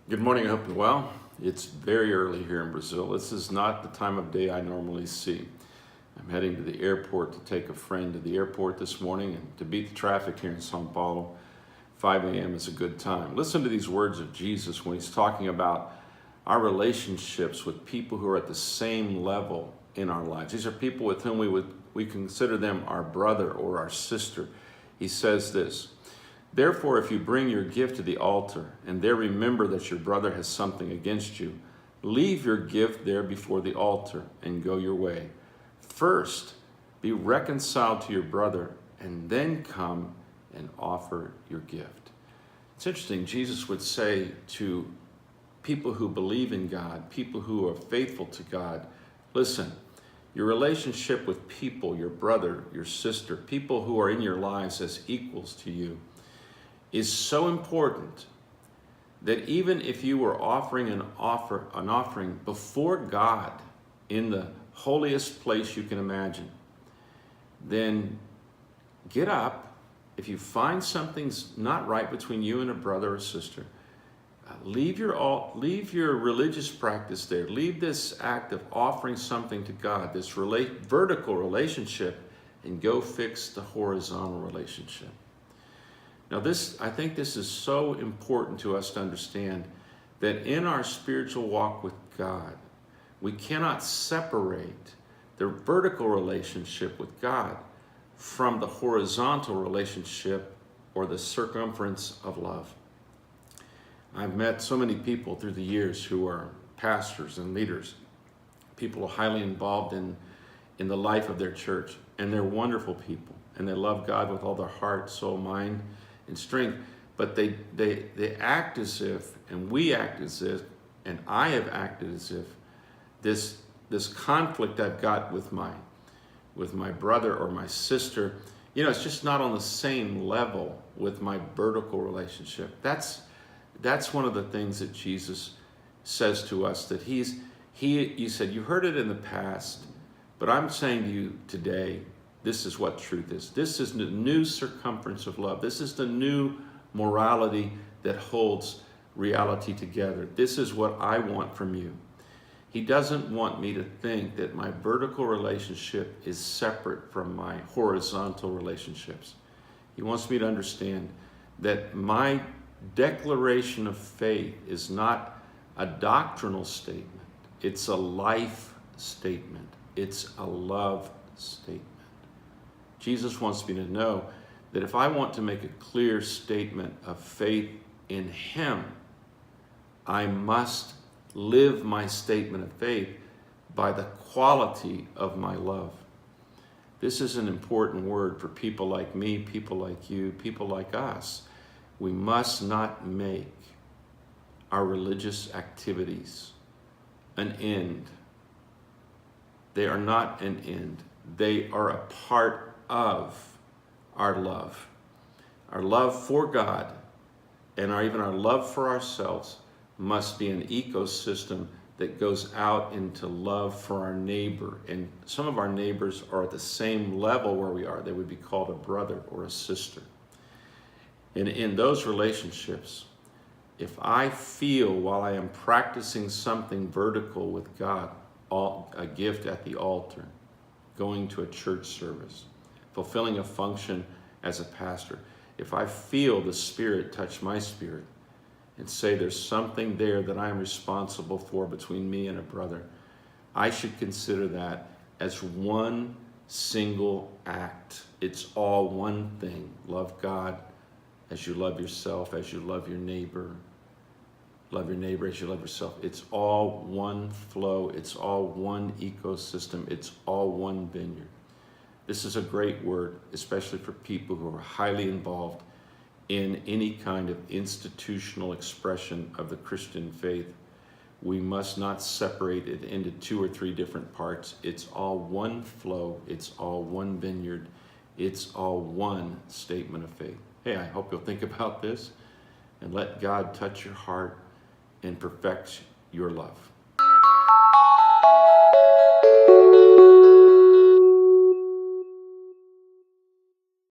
Good morning, I hope you're well. It's very early here in Brazil. This is not the time of day I normally see. I'm heading to the airport to take a friend to the airport this morning and to beat the traffic here in Sao Paulo. 5 a.m. is a good time. Listen to these words of Jesus when he's talking about our relationships with people who are at the same level in our lives. These are people with whom we consider them our brother or our sister. He says this: "Therefore, if you bring your gift to the altar and there remember that your brother has something against you, leave your gift there before the altar and go your way. First, be reconciled to your brother and then come and offer your gift." It's interesting, Jesus would say to people who believe in God, people who are faithful to God, listen, your relationship with people, your brother, your sister, people who are in your lives as equals to you, is so important that even if you were offering an offering before God in the holiest place you can imagine, then get up. If you find something's not right between you and a brother or sister, leave your religious practice there. Leave this act of offering something to God, this vertical relationship, and go fix the horizontal relationship. Now I think this is so important to us to understand that in our spiritual walk with God, we cannot separate the vertical relationship with God from the horizontal relationship or the circumference of love. I've met so many people through the years who are pastors and leaders, people highly involved in the life of their church, and they're wonderful people, and they love God with all their heart, soul, mind, and strength, but they act as if, and we act as if, and I have acted as if this conflict I've got with my brother or my sister, it's just not on the same level with my vertical relationship. That's one of the things that Jesus says to us, that he said, you heard it in the past, but I'm saying to you today, this is what truth is. This is the new circumference of love. This is the new morality that holds reality together. This is what I want from you. He doesn't want me to think that my vertical relationship is separate from my horizontal relationships. He wants me to understand that my declaration of faith is not a doctrinal statement. It's a life statement. It's a love statement. Jesus wants me to know that if I want to make a clear statement of faith in Him, I must live my statement of faith by the quality of my love. This is an important word for people like me, people like you, people like us. We must not make our religious activities an end. They are not an end. They are a part of our love. Our love for God and even our love for ourselves must be an ecosystem that goes out into love for our neighbor. And some of our neighbors are at the same level where we are. They would be called a brother or a sister. And in those relationships, if I feel while I am practicing something vertical with God, a gift at the altar, going to a church service, fulfilling a function as a pastor, if I feel the Spirit touch my spirit and say there's something there that I'm responsible for between me and a brother, I should consider that as one single act. It's all one thing. Love God as you love yourself, as you love your neighbor. Love your neighbor as you love yourself. It's all one flow. It's all one ecosystem. It's all one vineyard. This is a great word, especially for people who are highly involved in any kind of institutional expression of the Christian faith. We must not separate it into 2 or 3 different parts. It's all one flow. It's all one vineyard. It's all one statement of faith. Hey, I hope you'll think about this and let God touch your heart and perfect your love.